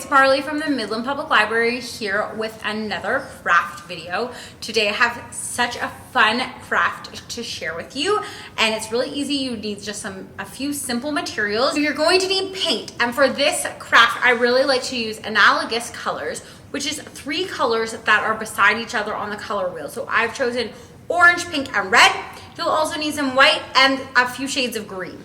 it's Marley from the Midland Public Library here with another craft video. Today I have such a fun craft to share with you, and it's really easy. You need just a few simple materials. So you're going to need paint, and for this craft I really like to use analogous colors, which is 3 colors that are beside each other on the color wheel. So I've chosen orange, pink, and red. You'll also need some white and a few shades of green.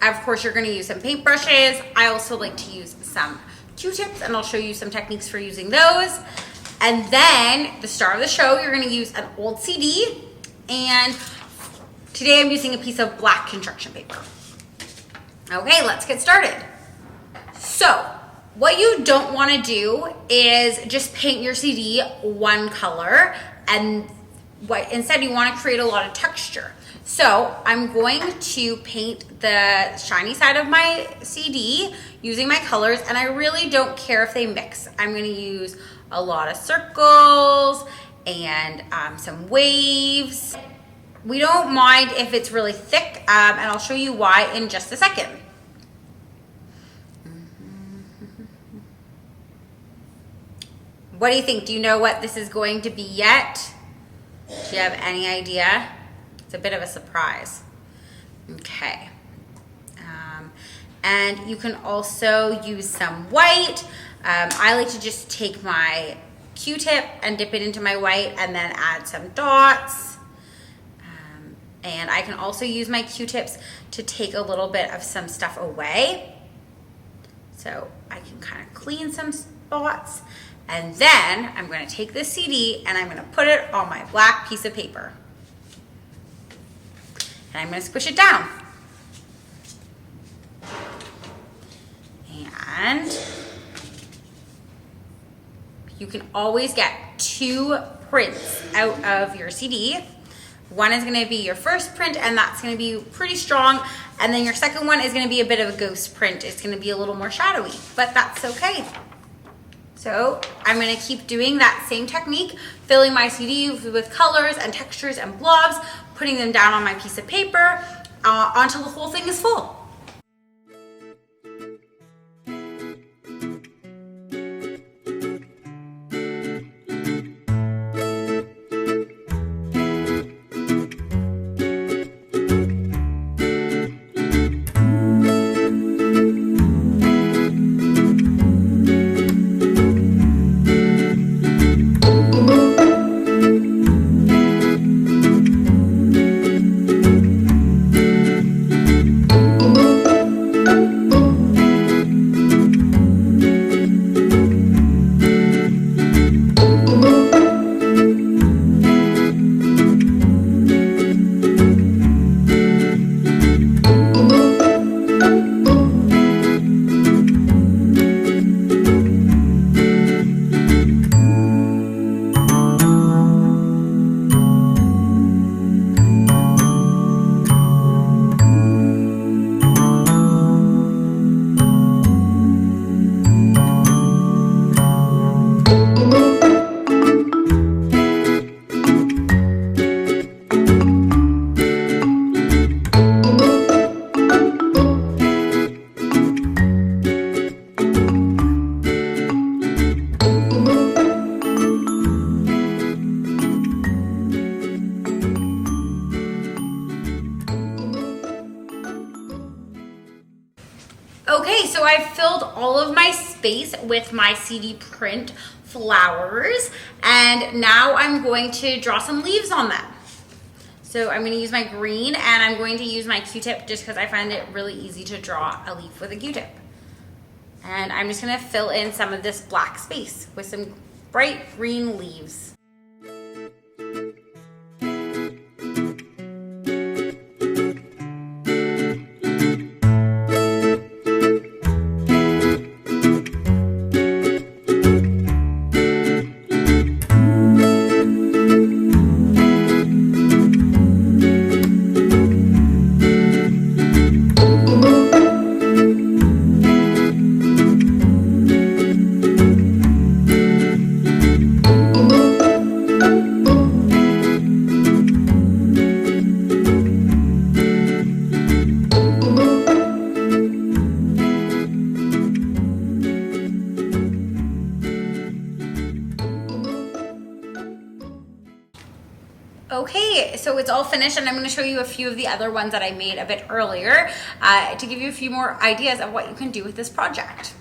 Of course, you're going to use some paintbrushes. I also like to use some Q-tips, and I'll show you some techniques for using those. And then the star of the show, you're going to use an old CD, and today I'm using a piece of black construction paper. Okay, let's get started. So what you don't want to do is just paint your CD one color, and instead you want to create a lot of texture. So I'm going to paint the shiny side of my CD using my colors, and I really don't care if they mix. I'm going to use a lot of circles and some waves. We don't mind if it's really thick, and I'll show you why in just a second. What do you think? Do you know what this is going to be yet? Do you have any idea? It's a bit of a surprise. Okay. And you can also use some white. I like to just take my Q-tip and dip it into my white and then add some dots. And I can also use my Q-tips to take a little bit of some stuff away. So I can kind of clean some spots. And then I'm going to take this CD and I'm going to put it on my black piece of paper. And I'm going to squish it down. And you can always get 2 prints out of your CD. One is going to be your first print, and that's going to be pretty strong. And then your second one is going to be a bit of a ghost print. It's going to be a little more shadowy, but that's okay. So I'm going to keep doing that same technique, filling my CD with colors and textures and blobs, putting them down on my piece of paper until the whole thing is full. Okay, so I've filled all of my space with my CD print flowers, and now I'm going to draw some leaves on them. So I'm going to use my green, and I'm going to use my Q-tip just because I find it really easy to draw a leaf with a Q-tip. And I'm just going to fill in some of this black space with some bright green leaves. it's all finished, and I'm going to show you a few of the other ones that I made a bit earlier to give you a few more ideas of what you can do with this project.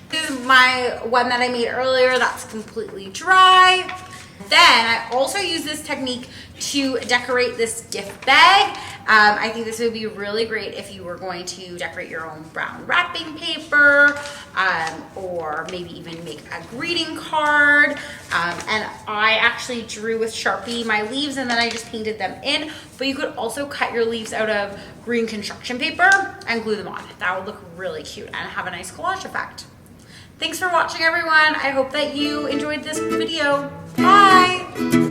This is my one that I made earlier that's completely dry. Then I also use this technique to decorate this gift bag. I think this would be really great if you were going to decorate your own brown wrapping paper, or maybe even make a greeting card. And I actually drew with Sharpie my leaves, and then I just painted them in. But you could also cut your leaves out of green construction paper and glue them on. That would look really cute and have a nice collage effect. Thanks for watching, everyone. I hope that you enjoyed this video. Bye.